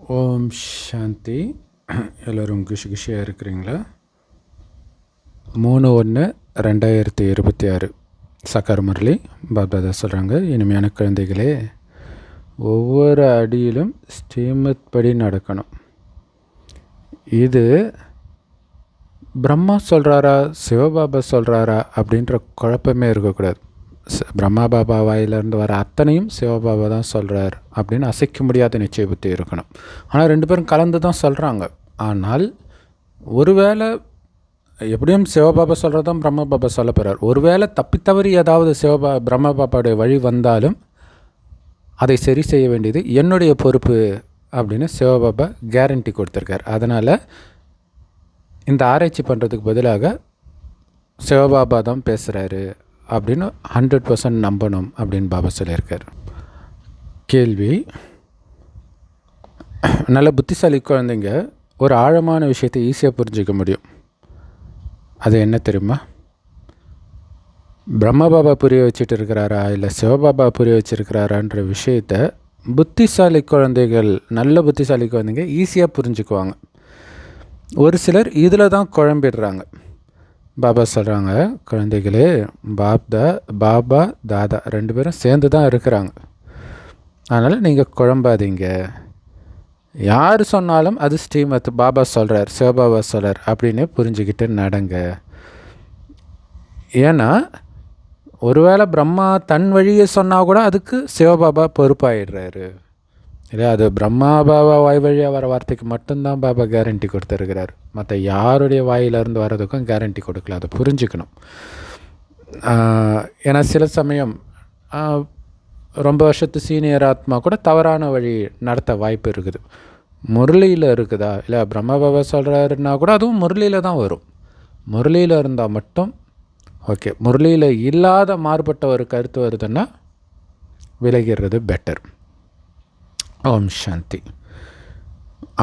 ஓம் சாந்தி. எல்லோரும் குஷியாக இருக்கிறீங்களா? 3/1/2026 சக்கர முரளி பாப்தாதா சொல்கிறாங்க, இனிமையான குழந்தைகளே, ஒவ்வொரு அடியிலும் ஸ்ரீமத் படி நடக்கணும். இது பிரம்மா சொல்கிறாரா சிவபாபா சொல்கிறாரா அப்படின்ற குழப்பமே இருக்கக்கூடாது. பிரம்மா பாபா வாயிலிருந்து வர அத்தனையும் சிவபாபா தான் சொல்கிறார் அப்படின்னு அசைக்க முடியாத நிச்சய புத்தி இருக்கணும். ஆனால் ரெண்டு பேரும் கலந்து தான் சொல்கிறாங்க. ஆனால் ஒருவேளை எப்படியும் சிவபாபா சொல்கிறதான் பிரம்மா பாபா சொல்ல போகிறார். ஒருவேளை தப்பித்தவறி ஏதாவது பிரம்மா பாபாவுடைய வழி வந்தாலும் அதை சரி செய்ய வேண்டியது என்னுடைய பொறுப்பு அப்படின்னு சிவபாபா கேரண்டி கொடுத்துருக்கார். அதனால் இந்த ஆராய்ச்சி பண்ணுறதுக்கு பதிலாக சிவபாபா தான் பேசுகிறாரு அப்படின்னு 100% நம்பணும் அப்படின்னு பாபா சொல்லியிருக்கார். கேள்வி: நல்ல புத்திசாலி குழந்தைங்க ஒரு ஆழமான விஷயத்தை ஈஸியாக புரிஞ்சிக்க முடியும். அது என்ன தெரியுமா? பிரம்ம பாபா புரிய வச்சுட்டு இருக்கிறாரா இல்லை சிவபாபா புரிய வச்சுருக்கிறாரான்ற விஷயத்தை புத்திசாலி குழந்தைகள், நல்ல புத்திசாலி குழந்தைங்க ஈஸியாக புரிஞ்சுக்குவாங்க. ஒரு சிலர் இதில் தான் குழம்பிடுறாங்க. பாபா சொல்கிறாங்க, குழந்தைகளே, பாபா தாதா ரெண்டு பேரும் சேர்ந்து தான் இருக்கிறாங்க. அதனால் நீங்கள் குழம்பாதீங்க. யார் சொன்னாலும் அது ஸ்ரீமத் பாபா சொல்கிறார், சிவபாபா சொல்கிறார் அப்படின்னு புரிஞ்சுக்கிட்டு நடங்க. ஏன்னா ஒருவேளை பிரம்மா தன் வழியை சொன்னால் கூட அதுக்கு சிவபாபா பொறுப்பாயிடுறாரு இல்லையா? அது பிரம்மா பாபா வாய் வழியாக வர வார்த்தைக்கு மட்டும்தான் பாபா கேரண்டி கொடுத்துருக்கிறார். மற்ற யாருடைய வாயிலிருந்து வர்றதுக்கும் கேரண்டி கொடுக்கல. அதை புரிஞ்சுக்கணும். ஏன்னா சில சமயம் ரொம்ப வருஷத்து சீனியர் ஆத்மா கூட தவறான வழி நடத்த வாய்ப்பு இருக்குது. முரளியில் இருக்குதா இல்லை பிரம்மா பாபா சொல்கிறாருன்னா கூட அதுவும் முரளியில் தான் வரும். முரளியில் இருந்தால் மட்டும் ஓகே. முரளியில் இல்லாத மாறுபட்ட ஒரு கருத்து வருதுன்னா விலகிறது பெட்டர். ஓம் சாந்தி.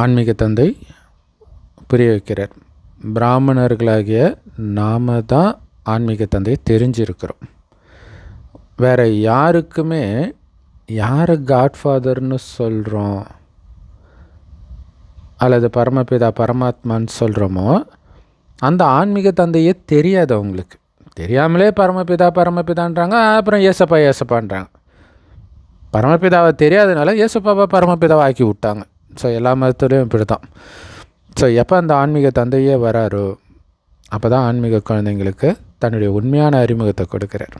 ஆன்மீக தந்தை புரிய வைக்கிறார், பிராமணர்களாகிய நாம் தான் ஆன்மீக தந்தையை தெரிஞ்சிருக்கிறோம். வேறு யாருக்குமே யாரை காட்ஃபாதர்னு சொல்கிறோம் அல்லது பரமபிதா பரமாத்மான்னு சொல்கிறோமோ அந்த ஆன்மீக தந்தையே தெரியாது. அவங்களுக்கு தெரியாமலே பரமபிதான்றாங்க, அப்புறம் ஏசப்பான்றாங்க. பரமபிதாவை தெரியாதனால ஏசுபாபா பரமபிதாவை ஆக்கி விட்டாங்க. ஸோ எல்லா மதத்துலேயும் இப்படி தான். ஸோ எப்போ அந்த ஆன்மீக தந்தையே வராரோ அப்போ தான் ஆன்மீக குழந்தைங்களுக்கு தன்னுடைய உண்மையான அறிமுகத்தை கொடுக்குறார்.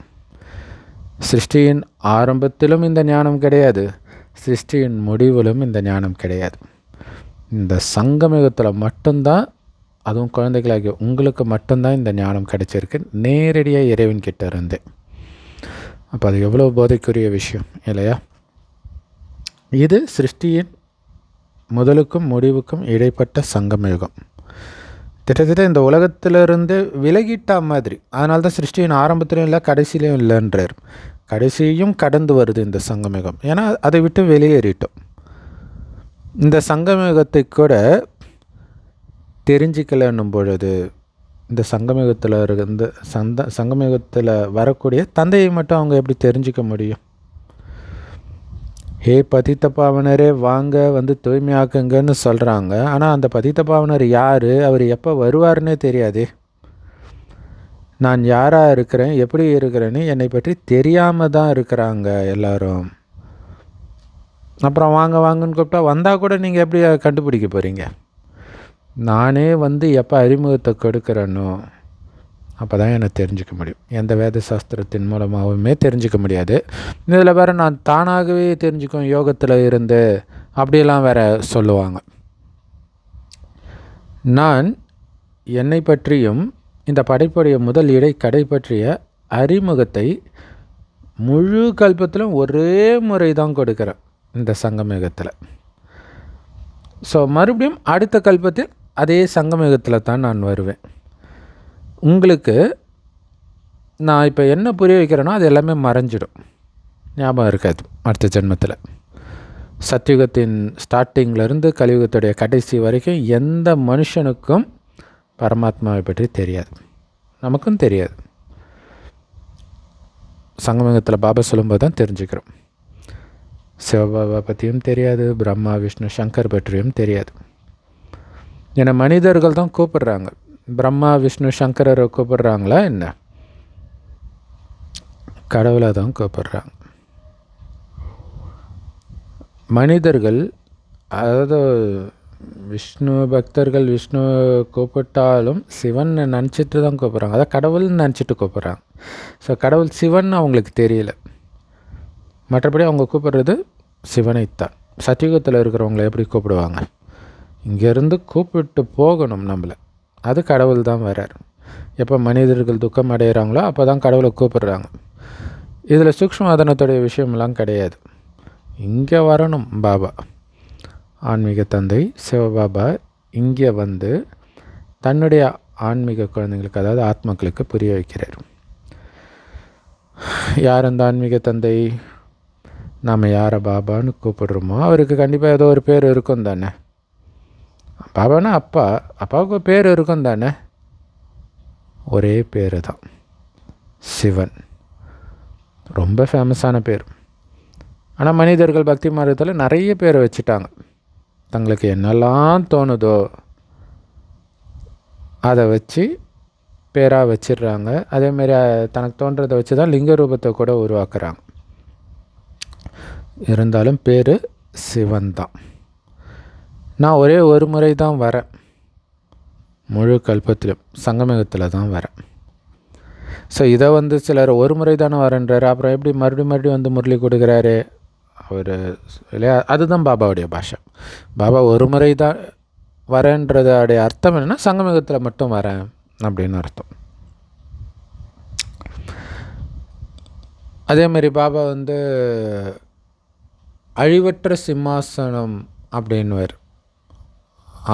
சிருஷ்டியின் ஆரம்பத்திலும் இந்த ஞானம் கிடையாது, சிருஷ்டியின் முடிவிலும் இந்த ஞானம் கிடையாது. இந்த சங்கமயுகத்தில் மட்டும்தான், அதுவும் குழந்தைகளாகிய உங்களுக்கு மட்டும்தான் இந்த ஞானம் கிடைச்சிருக்கு, நேரடியாக இறைவன்கிட்ட இருந்து. அப்போ அது எவ்வளோ போதைக்குரிய விஷயம் இல்லையா? இது சிருஷ்டியின் முதலுக்கும் முடிவுக்கும் இடைப்பட்ட சங்கமயுகம். திட்டத்தட்ட இந்த உலகத்திலிருந்து விலகிட்டா மாதிரி. அதனால தான் சிருஷ்டியின் ஆரம்பத்திலையும் இல்லை கடைசியிலையும் இல்லைன்றார். கடைசியும் கடந்து வருது இந்த சங்கமயுகம். ஏன்னா அதை விட்டு வெளியேறிட்டோம். இந்த சங்கமயுகத்தை கூட தெரிஞ்சிக்கலன்னும் பொழுது இந்த சங்கமயுகத்தில் இந்த சங்கமயுகத்தில் வரக்கூடிய தந்தையை மட்டும் அவங்க எப்படி தெரிஞ்சிக்க முடியும்? ஹே பதித்த பாவனரே வாங்க வந்து தூய்மையாக்குங்கன்னு சொல்கிறாங்க. ஆனால் அந்த பதித்த பாவனர் யார், அவர் எப்போ வருவார்னே தெரியாதே. நான் யாராக இருக்கிறேன், எப்படி இருக்கிறேன்னு என்னை பற்றி தெரியாமல் தான் இருக்கிறாங்க எல்லோரும். அப்புறம் வாங்கன்னு கூப்பிட்டா வந்தால் கூட நீங்கள் எப்படி கண்டுபிடிக்க போகிறீங்க? நானே வந்து எப்போ அறிமுகத்தை கொடுக்குறேனோ அப்போ தான் என்னை தெரிஞ்சிக்க முடியும். எந்த வேத சாஸ்திரத்தின் மூலமாகவுமே தெரிஞ்சிக்க முடியாது. இதில் வேறு நான் தானாகவே தெரிஞ்சுக்கும் யோகத்தில் இருந்து அப்படியெல்லாம் வேறு சொல்லுவாங்க. நான் என்னை பற்றியும் இந்த படைப்புடைய முதல் இடை கடை பற்றிய அறிமுகத்தை முழு கல்பத்திலும் ஒரே முறை தான் கொடுக்குறேன் இந்த சங்கமயுகத்தில். ஸோ மறுபடியும் அடுத்த கல்பத்தில் அதே சங்கமயுகத்தில் தான் நான் வருவேன். உங்களுக்கு நான் இப்போ என்ன புரிய வைக்கிறேனோ அது எல்லாமே மறைஞ்சிடும், ஞாபகம் இருக்காது அடுத்த ஜென்மத்தில். சத்யுகத்தின் ஸ்டார்டிங்லேருந்து கலியுகத்துடைய கடைசி வரைக்கும் எந்த மனுஷனுக்கும் பரமாத்மாவை பற்றி தெரியாது, நமக்கும் தெரியாது. சங்கமயுகத்தில் பாபா சொல்லும்போது தான் தெரிஞ்சுக்கிறோம். சிவபாபா பற்றியும் தெரியாது, பிரம்மா விஷ்ணு சங்கர் பற்றியும் தெரியாது. ஏன்னா மனிதர்கள் தான் கூப்பிடுறாங்க. பிரம்மா விஷ்ணு சங்கரரை கூப்பிடுறாங்களா என்ன? கடவுளை தான் கூப்பிடுறாங்க. மனிதர்கள், அதாவது விஷ்ணு பக்தர்கள் விஷ்ணு கூப்பிட்டாலும் சிவன் நினச்சிட்டு தான் கூப்பிட்றாங்க. அதான் கடவுள்னு நினச்சிட்டு கூப்பிட்றாங்க. ஸோ கடவுள் சிவன் அவங்களுக்கு தெரியல. மற்றபடி அவங்க கூப்பிட்றது சிவனைத்தான். சத்தியுகத்தில் இருக்கிறவங்கள எப்படி கூப்பிடுவாங்க? இங்கேருந்து கூப்பிட்டு போகணும் நம்மளை. அது கடவுள் தான் வர்றார். எப்போ மனிதர்கள் துக்கம் அடைகிறாங்களோ அப்போ தான் கடவுளை கூப்பிடுறாங்க. இதில் சூக்ஷ்மவாதனத்துடைய விஷயமெல்லாம் கிடையாது. இங்கே வரணும் பாபா, ஆன்மீக தந்தை சிவபாபா இங்கே வந்து தன்னுடைய ஆன்மீக குழந்தைங்களுக்கு, அதாவது ஆத்மாக்களுக்கு புரிய வைக்கிறார். யார் அந்த ஆன்மீக தந்தை? நாம் யாரை பாபான்னு கூப்பிடுறோமோ அவருக்கு கண்டிப்பாக ஏதோ ஒரு பேர் இருக்கும் தானே. பாபானா அப்பா, அப்பாவுக்கு பேர் இருக்கும் தானே. ஒரே பேர் தான், சிவன். ரொம்ப ஃபேமஸான பேர். ஆனால் மனிதர்கள் பக்தி மார்க்கத்தில் நிறைய பேர் வச்சுட்டாங்க. தங்களுக்கு என்னெல்லாம் தோணுதோ அதை வச்சு பேராக வச்சிடுறாங்க. அதேமாரி தனக்கு தோன்றதை வச்சு தான் லிங்க ரூபத்தை கூட உருவாக்குறாங்க. இருந்தாலும் பேர் சிவன் தான். நான் ஒரே ஒரு முறை தான் வரேன், முழு கல்பத்திலும் சங்கமேகத்தில் தான் வரேன். ஸோ இதை வந்து சிலர் ஒரு முறை தானே வரேன்றாரு, அப்புறம் எப்படி மறுபடியும் வந்து முரளி கொடுக்குறாரு அவர் இல்லையா? அதுதான் பாபாவுடைய பாஷை. பாபா ஒரு முறை தான் வரேன்றதோடைய அர்த்தம் என்னென்னா சங்கமேகத்தில் மட்டும் வரேன் அப்படின்னு அர்த்தம். அதேமாரி பாபா வந்து அழிவற்ற சிம்மாசனம் அப்படின்னுவார்.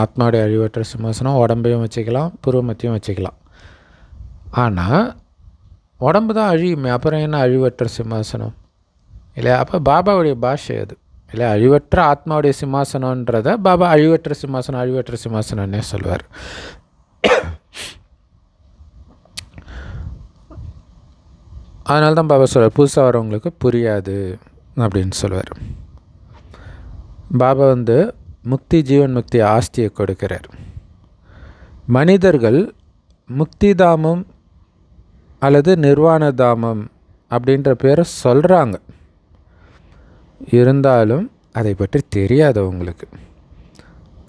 ஆத்மாவுடைய அழிவற்ற சிம்மாசனம் உடம்பையும் வச்சுக்கலாம், புருவமத்தையும் வச்சுக்கலாம். ஆனால் உடம்பு தான் அழியுமே, அப்புறம் என்ன அழிவற்ற சிம்மாசனம் இல்லையா? அப்போ பாபாவுடைய பாஷை அது இல்லை. அழிவற்ற ஆத்மாவுடைய சிம்மாசனன்றதை பாபா அழிவற்ற சிம்மாசனம் அழிவற்ற சிம்மாசனம்னே சொல்லுவார். அதனால தான் பாபா சொல்வார், புதுசாக வரவங்களுக்கு புரியாது அப்படின்னு சொல்லுவார். பாபா வந்து முக்தி, ஜீவன் முக்தி ஆஸ்தியை கொடுக்கிறார். மனிதர்கள் முக்தி தாமம் அல்லது நிர்வாண தாமம் அப்படின்ற பேரை சொல்கிறாங்க. இருந்தாலும் அதை பற்றி தெரியாது அவங்களுக்கு.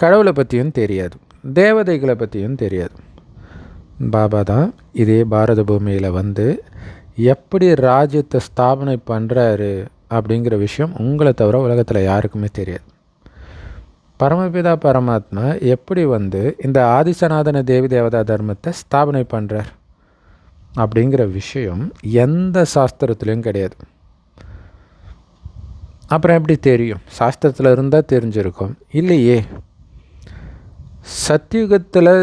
கடவுளை பற்றியும் தெரியாது, தேவதைகளை பற்றியும் தெரியாது. பாபா தான் இதே பாரத பூமியில் வந்து எப்படி ராஜ்யத்தை ஸ்தாபனை பண்ணுறாரு அப்படிங்கிற விஷயம் உங்களை தவிர உலகத்தில் யாருக்குமே தெரியாது. பரமபிதா பரமாத்மா எப்படி வந்து இந்த ஆதிசநாதன தேவி தேவதா தர்மத்தை ஸ்தாபனை பண்ணுறார் அப்படிங்கிற விஷயம் எந்த சாஸ்திரத்துலேயும் கிடையாது. அப்புறம் எப்படி தெரியும்? சாஸ்திரத்தில் இருந்தால் தெரிஞ்சிருக்கும், இல்லையே. சத்தியுகத்தில்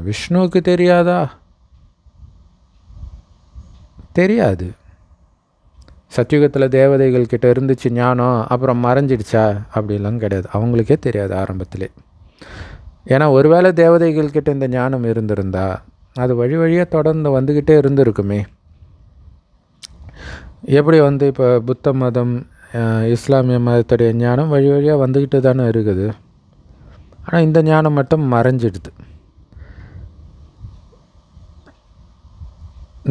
விஷ்ணுவுக்கு தெரியாதா? தெரியாது. சத்தியுகத்தில் தேவதைகள் கிட்ட இருந்துச்சு ஞானம், அப்புறம் மறைஞ்சிடுச்சா? அப்படிலாம் கிடையாது. அவங்களுக்கே தெரியாது ஆரம்பத்திலே. ஏன்னா ஒருவேளை தேவதைகள் கிட்ட இந்த ஞானம் இருந்திருந்தா அது வழி வழியாக தொடர்ந்து வந்துக்கிட்டே இருந்திருக்குமே. எப்படி வந்து இப்போ புத்த மதம், இஸ்லாமிய மதத்துடைய ஞானம் வழி வழியாக வந்துக்கிட்டு தானே இருக்குது. ஆனால் இந்த ஞானம் மட்டும் மறைஞ்சிடுது.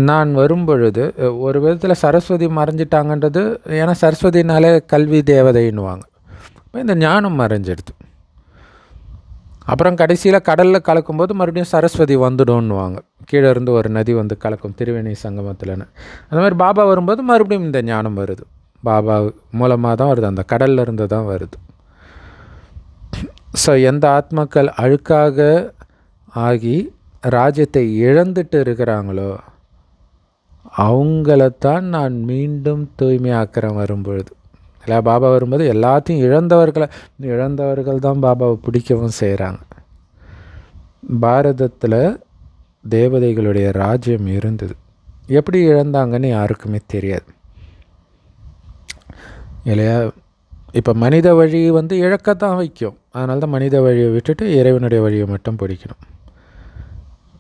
நான் வரும்பொழுது ஒரு விதத்தில் சரஸ்வதி மறைஞ்சிட்டாங்கன்றது, ஏன்னா சரஸ்வதினாலே கல்வி தேவதைன்னுவாங்க. இப்போ இந்த ஞானம் மறைஞ்சிடுது. அப்புறம் கடைசியில் கடலில் கலக்கும்போது மறுபடியும் சரஸ்வதி வந்துடும்னுவாங்க. கீழே இருந்து ஒரு நதி வந்து கலக்கும் திரிவேணி சங்கமத்தில்னு. அந்த மாதிரி பாபா வரும்போது மறுபடியும் இந்த ஞானம் வருது. பாபா மூலமாக தான் வருது, அந்த கடலில் இருந்து தான் வருது. ஸோ எந்த ஆத்மாக்கள் அழுக்காக ஆகி ராஜ்யத்தை இழந்துட்டு இருக்கிறாங்களோ அவங்களத்தான் நான் மீண்டும் தூய்மையாக்கிறேன் வரும்பொழுது. இல்லை, பாபா வரும்போது எல்லாத்தையும் இழந்தவர்கள் தான் பாபாவை பிடிக்கவும் செய்கிறாங்க. பாரதத்தில் தேவதைகளுடைய ராஜ்யம் இருந்தது. எப்படி இழந்தாங்கன்னு யாருக்குமே தெரியாது இல்லையா? இப்போ மனித வழி வந்து இழக்கத்தான் வைக்கும். அதனால தான் மனித வழியை விட்டுட்டு இறைவனுடைய வழியை மட்டும் பிடிக்கணும்.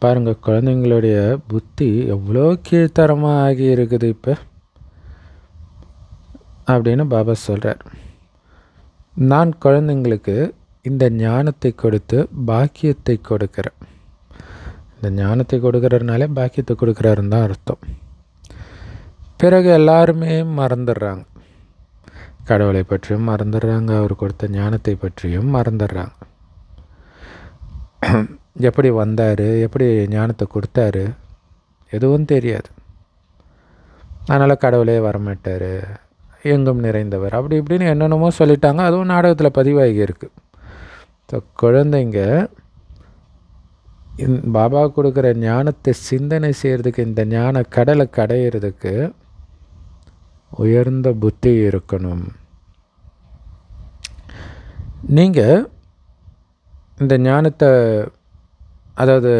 பாருங்கள், குழந்தைங்களுடைய புத்தி எவ்வளோ கீழ்த்தரமாக ஆகி இருக்குது. இப்போ அப்படின்னு பாபா சொல்கிறார். நான் குழந்தைங்களுக்கு இந்த ஞானத்தை கொடுத்து பாக்கியத்தை கொடுக்குறேன். இந்த ஞானத்தை கொடுக்குறதுனாலே பாக்கியத்தை கொடுக்குறாருன்னு தான் அர்த்தம். பிறகு எல்லாருமே மறந்துடுறாங்க. கடவுளை பற்றியும் மறந்துடுறாங்க, அவர் கொடுத்த ஞானத்தை பற்றியும் மறந்துடுறாங்க. எப்படி வந்தார், எப்படி ஞானத்தை கொடுத்தாரு, எதுவும் தெரியாது. அதனால் கடவுளே வரமாட்டார், எங்கும் நிறைந்தவர், அப்படி இப்படின்னு என்னென்னமோ சொல்லிட்டாங்க. அதுவும் நாடகத்தில் பதிவாகி இருக்குது. ஸோ குழந்தைங்க பாபா கொடுக்குற ஞானத்தை சிந்தனை செய்கிறதுக்கு, இந்த ஞான கடலை கடையிறதுக்கு உயர்ந்த புத்தி இருக்கணும். நீங்கள் இந்த ஞானத்தை, அதாவது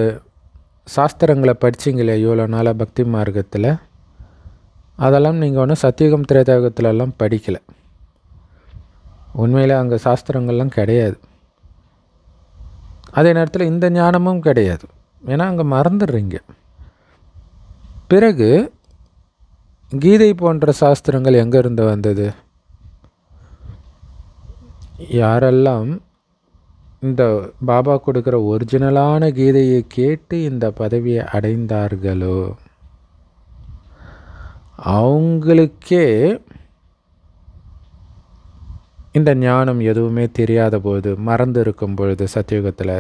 சாஸ்திரங்களை படிச்சிங்களே இவ்வளோ நாளாக பக்தி மார்க்கத்தில், அதெல்லாம் நீங்கள் ஒன்றும் சத்தியுகம் திரேதாயுகத்திலெல்லாம் படிக்கலை. உண்மையில் அங்கே சாஸ்திரங்கள்லாம் கிடையாது. அதே நேரத்தில் இந்த ஞானமும் கிடையாது. ஏன்னா அங்கே மறந்துடுறீங்க. பிறகு கீதை போன்ற சாஸ்திரங்கள் எங்கேருந்து வந்தது? யாரெல்லாம் இந்த பாபா கொடுக்குற ஒரிஜினலான கீதையை கேட்டு இந்த பதவியை அடைந்தார்களோ அவங்களுக்கே இந்த ஞானம் எதுவுமே தெரியாத போது, மறந்து இருக்கும் பொழுது சத்தியுகத்தில்,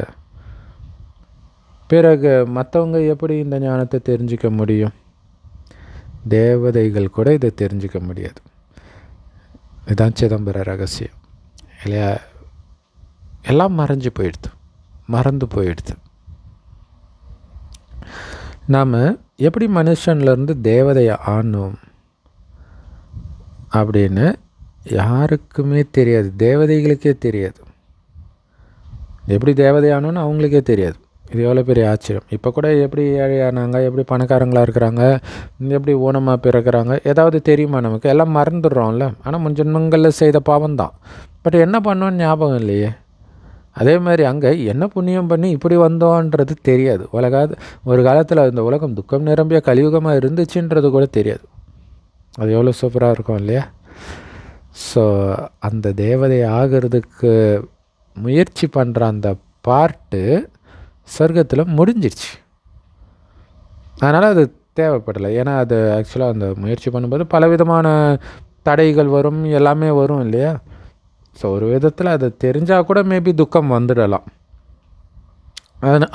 பிறகு மற்றவங்க எப்படி இந்த ஞானத்தை தெரிஞ்சிக்க முடியும்? தேவதைகள் கூட இதை தெரிஞ்சிக்க முடியாது. இதுதான் சிதம்பர ரகசியம் இல்லையா? எல்லாம் மறைஞ்சு போயிடுது, மறந்து போயிடுது. நாம் எப்படி மனுஷன்லேருந்து தேவதையை ஆனோம் அப்படின்னு யாருக்குமே தெரியாது. தேவதைகளுக்கே தெரியாது. எப்படி தேவதையானோன்னு அவங்களுக்கே தெரியாது. இது எவ்வளோ பெரிய ஆச்சரியம். இப்போ கூட எப்படி ஏழையானாங்க, எப்படி பணக்காரங்களாக இருக்கிறாங்க, எப்படி ஊனமாக பிறக்கிறாங்க, ஏதாவது தெரியுமா நமக்கு? எல்லாம் மறந்துடுறோம்ல. ஆனால் முன்ஜென்மங்களில் செய்த பாவம் தான். பட் என்ன பண்ணோன்னு ஞாபகம் இல்லையே. அதே மாதிரி அங்கே என்ன புண்ணியம் பண்ணி இப்படி வந்தோன்றது தெரியாது. ஒரு காலத்தில் இந்த உலகம் துக்கம் நிரம்பிய கலியுகமாக இருந்துச்சுன்றது கூட தெரியாது. அது எவ்வளோ சூப்பராக இருக்கும் இல்லையா? ஸோ அந்த தேவதை ஆகிறதுக்கு முயற்சி பண்ணுற அந்த பார்ட்டு சொர்க்கத்தில் முடிஞ்சிடுச்சு. அதனால் அது தேவைப்படலை. ஏன்னா அது ஆக்சுவலாக அந்த முயற்சி பண்ணும்போது பலவிதமான தடைகள் வரும், எல்லாமே வரும் இல்லையா? ஸோ ஒரு விதத்தில் அது தெரிஞ்சால் கூட மேபி துக்கம் வந்துடலாம்.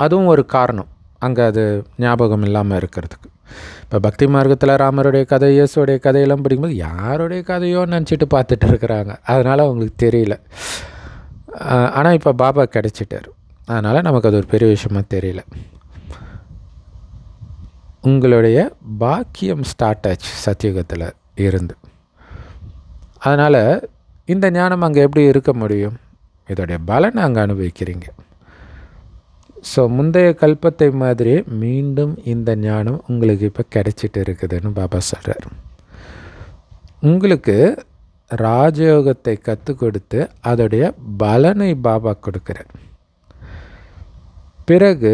அதுவும் ஒரு காரணம் அங்கே அது ஞாபகம் இல்லாமல் இருக்கிறதுக்கு. இப்போ பக்தி மார்க்கத்தில் ராமருடைய கதை, இயேசுடைய கதையெல்லாம் படிக்கும்போது யாருடைய கதையோ நினச்சிட்டு பார்த்துட்டு இருக்கிறாங்க. அதனால் அவங்களுக்கு தெரியல. ஆனால் இப்போ பாபா கிடைச்சிட்டார். அதனால் நமக்கு அது ஒரு பெரிய விஷயமாக தெரியல. உங்களுடைய பாக்கியம் ஸ்டார்ட் ஆச்சு சத்தியுகத்தில் இருந்து. அதனால் இந்த ஞானம் அங்கே எப்படி இருக்க முடியும்? இதோடைய பலனை அங்கே அனுபவிக்கிறீங்க. ஸோ முந்தைய கல்பத்தை மாதிரி மீண்டும் இந்த ஞானம் உங்களுக்கு இப்போ கிடைச்சிட்டு இருக்குதுன்னு பாபா சொல்கிறார். உங்களுக்கு ராஜயோகத்தை கற்றுக் கொடுத்து அதோடைய பலனை பாபா கொடுக்குறார். பிறகு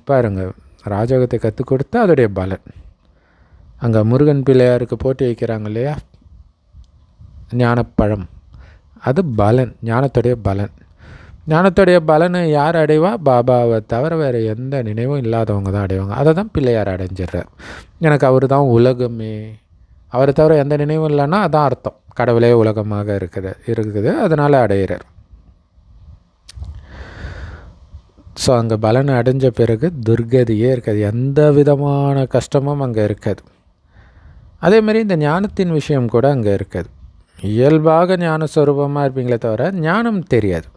பாருங்கள், ராஜயோகத்தை கற்றுக் கொடுத்து அதோடைய பலன். அங்கே முருகன் பிள்ளையாருக்கு போட்டி வைக்கிறாங்க இல்லையா, ஞானப்பழம், அது பலன், ஞானத்துடைய பலன். ஞானத்துடைய பலனை யார் அடைவா? பாபாவை தவிர வேறு எந்த நினைவும் இல்லாதவங்க தான் அடைவாங்க. அதை தான் பிள்ளையார் அடைஞ்சிடுறார். எனக்கு அவர் தான் உலகமே, அவரை தவிர எந்த நினைவும் இல்லைன்னா அதான் அர்த்தம். கடவுளே உலகமாக இருக்குது, அதனால் அடையிறார். ஸோ அங்கே பலனை அடைஞ்ச பிறகு துர்கதியே இருக்காது, எந்த விதமான கஷ்டமும் அங்கே இருக்காது. அதேமாதிரி இந்த ஞானத்தின் விஷயம் கூட அங்கே இருக்காது. இயல்பாக ஞான ஸ்வரூபமாக இருப்பீங்களே தவிர ஞானம் தெரியாது.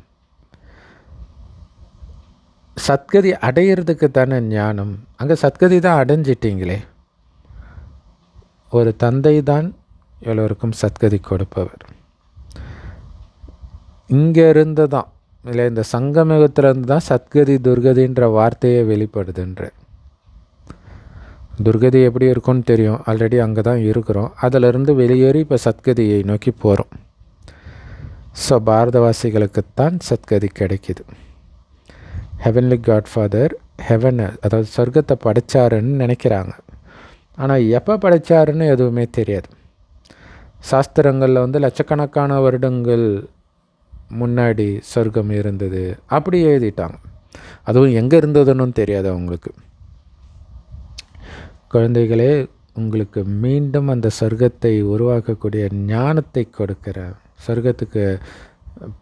சத்கதி அடையிறதுக்கு தானே ஞானம். அங்கே சத்கதி தான் அடைஞ்சிட்டிங்களே. ஒரு தந்தை தான் எல்லோருக்கும் சத்கதி கொடுப்பவர். இங்கே இருந்து தான் இல்லை, இந்த சங்கமயுகத்திலேருந்து தான் சத்கதி துர்கதின்ற வார்த்தையே வெளிப்படுதுன்ற. துர்கதி எப்படி இருக்கும்னு தெரியும், ஆல்ரெடி அங்கே தான் இருக்கிறோம். அதிலிருந்து வெளியேறி இப்போ சத்கதியை நோக்கி போகிறோம். ஸோ பாரதவாசிகளுக்குத்தான் சத்கதி கிடைக்கிது. ஹெவன்லி காட்ஃபாதர் ஹெவனை, அதாவது சொர்க்கத்தை படைச்சாருன்னு நினைக்கிறாங்க. ஆனால் எப்போ படைச்சாருன்னு எதுவுமே தெரியாது. சாஸ்திரங்களில் வந்து லட்சக்கணக்கான வருடங்கள் முன்னாடி சொர்க்கம் இருந்தது அப்படி எழுதிட்டாங்க. அதுவும் எங்கே இருந்ததுன்னு தெரியாது அவங்களுக்கு. குழந்தைகளே, உங்களுக்கு மீண்டும் அந்த சொர்க்கத்தை உருவாக்கக்கூடிய ஞானத்தை கொடுக்குறேன். சொர்க்கத்துக்கு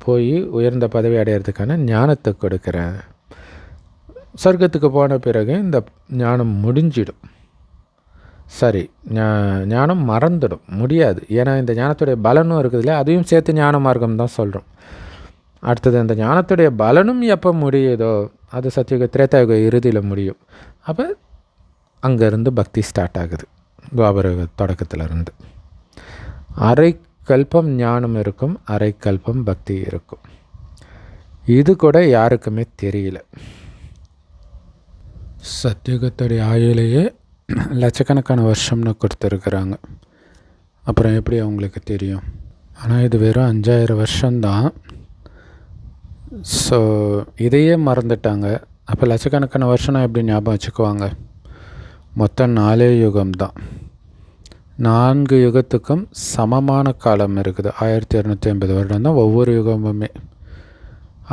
போய் உயர்ந்த பதவி அடையிறதுக்கான ஞானத்தை கொடுக்குறேன். சொர்க்கத்துக்கு போன பிறகு இந்த ஞானம் முடிஞ்சிடும். சரி, ஞானம் மறந்துடும் முடியாது. ஏன்னா இந்த ஞானத்துடைய பலனும் இருக்குது இல்லையா, அதையும் சேர்த்து ஞான மார்க்கம் தான் சொல்கிறோம். அடுத்தது அந்த ஞானத்துடைய பலனும் எப்போ முடியுதோ அது சத்தியுக திரேதாயுக இறுதியில் முடியும். அப்போ அங்கேருந்து பக்தி ஸ்டார்ட் ஆகுது. துவாபர தொடக்கத்திலிருந்து அரை கல்பம் ஞானம் இருக்கும், அரை கல்பம் பக்தி இருக்கும். இது கூட யாருக்குமே தெரியல. சத்தியுகத்துடைய ஆயுளையே லட்சக்கணக்கான வருஷம்னு கொடுத்துருக்குறாங்க. அப்புறம் எப்படி அவங்களுக்கு தெரியும்? ஆனால் இது வெறும் 5000 வருஷம்தான். ஸோ இதையே மறந்துட்டாங்க. அப்போ லட்சக்கணக்கான வருஷம்னா எப்படி ஞாபகம் வச்சுக்குவாங்க? மொத்தம் 4 யுகம்தான். 4 யுகத்துக்கும் சமமான காலம் இருக்குது. 1250 வருடம் தான் ஒவ்வொரு யுகமுமே.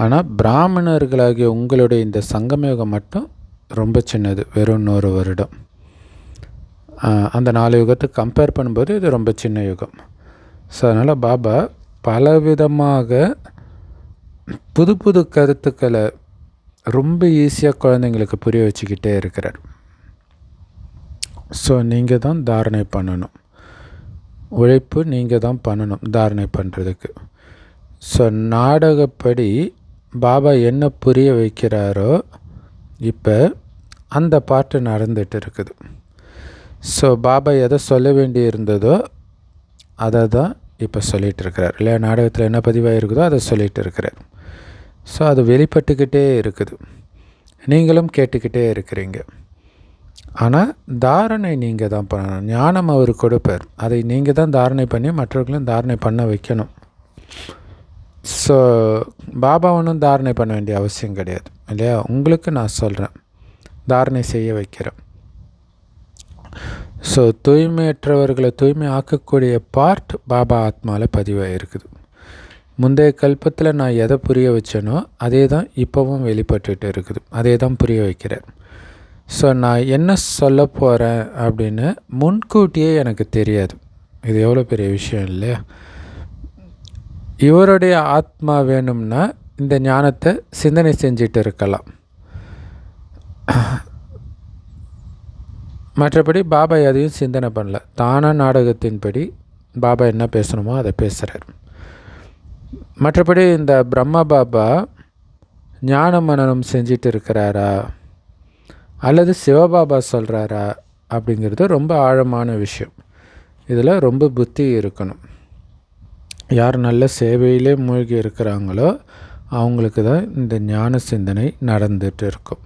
ஆனால் பிராமணர்களாகிய உங்களுடைய இந்த சங்கம யுகம் மட்டும் ரொம்ப சின்னது, வெறும் 100 வருடம். அந்த 4 யுகத்துக்கு கம்பேர் பண்ணும்போது இது ரொம்ப சின்ன யுகம். ஸோ அதனால் பாபா பலவிதமாக புது புது கருத்துக்களை ரொம்ப ஈஸியாக குழந்தைங்களுக்கு புரிய வச்சுக்கிட்டே இருக்கிறார். ஸோ நீங்கள் தான் தாரணை பண்ணணும். உழைப்பு நீங்கள் தான் பண்ணணும் தாரணை பண்ணுறதுக்கு. ஸோ நாடகப்படி பாபா என்ன புரிய வைக்கிறாரோ இப்போ அந்த பாட்டு நடந்துகிட்டு இருக்குது. ஸோ பாபா எதை சொல்ல வேண்டி இருந்ததோ அதை தான் இப்போ சொல்லிகிட்டு இருக்கிறார் இல்லையா. நாடகத்தில் என்ன பதிவாக இருக்குதோ அதை சொல்லிகிட்டு இருக்கிறார். ஸோ அது வெளிப்பட்டுக்கிட்டே இருக்குது, நீங்களும் கேட்டுக்கிட்டே இருக்கிறீங்க. ஆனால் தாரணை நீங்கள் தான் பண்ணணும். ஞானம் அவர் கொடுப்பார், அதை நீங்கள் தான் தாரணை பண்ணி மற்றவர்களும் தாரணை பண்ண வைக்கணும். ஸோ பாபா ஒன்றும் தாரணை பண்ண வேண்டிய அவசியம் கிடையாது இல்லையா. உங்களுக்கு நான் சொல்கிறேன், தாரணை செய்ய வைக்கிறேன். ஸோ தூய்மையற்றவர்களை தூய்மை ஆக்கக்கூடிய பார்ட் பாபா ஆத்மாவில் பதிவாக இருக்குது. முந்தைய கல்பத்தில் நான் எதை புரிய வச்சேனோ அதே தான் இப்போவும் வெளிப்பட்டுட்டு இருக்குது, அதே தான் புரிய வைக்கிறார். ஸோ நான் என்ன சொல்ல போகிறேன் அப்படின்னு முன்கூட்டியே எனக்கு தெரியாது. இது எவ்வளோ பெரிய விஷயம் இல்லையா. இவருடைய ஆத்மா வேணும்னா இந்த ஞானத்தை சிந்தனை செஞ்சிட்டு இருக்கலாம். மற்றபடி பாபா எதையும் சிந்தனை பண்ணல, தானாக நாடகத்தின்படி பாபா என்ன பேசணுமோ அதை பேசுகிறார். மற்றபடி இந்த பிரம்ம பாபா ஞான மனனம் செஞ்சிட்டு இருக்கிறாரா அல்லது சிவபாபா சொல்கிறாரா அப்படிங்கிறது ரொம்ப ஆழமான விஷயம். இதில் ரொம்ப புத்தி இருக்கணும். யார் நல்ல சேவையிலே மூழ்கி இருக்கிறாங்களோ அவங்களுக்கு தான் இந்த ஞான சிந்தனை நடந்துட்டு இருக்கும்.